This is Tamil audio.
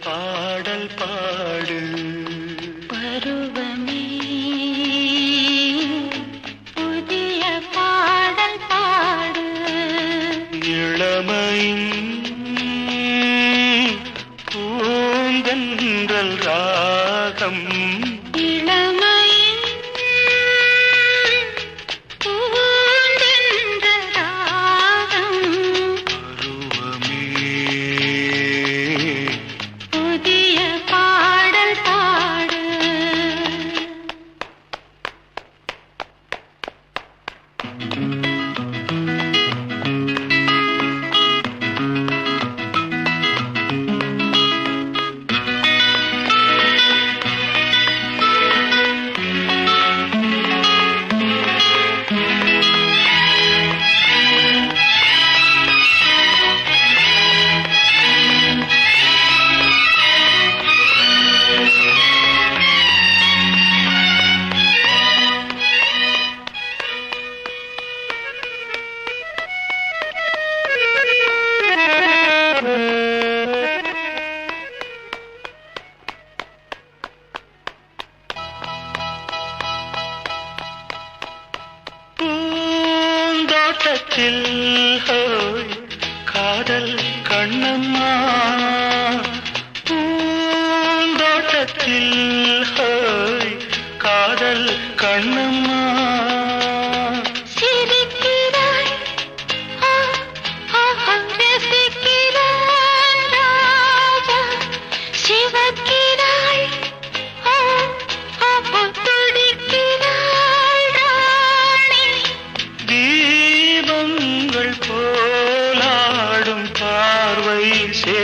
பாடல் பாடு பருவமே புதிய பாடல் பாடு இளமையின் பூந்தென்றல் ராகம் இளமையின் பூந்தென்ற ராகம் பருவமே புதிய பாடல் பாடு பூந்தோட்டத்தில் ஹோய் காதல் கண்ணம்மா பூந்தோட்டத்தில் ஹோய் காதல் கண்ணம்மா சிரிக்கிறாய் ரசிக்கிறான் ராஜா சிவக்கிறாய் துடிக்கிறாள் ராணி தீபங்கள் போலாடும் பார்வை சே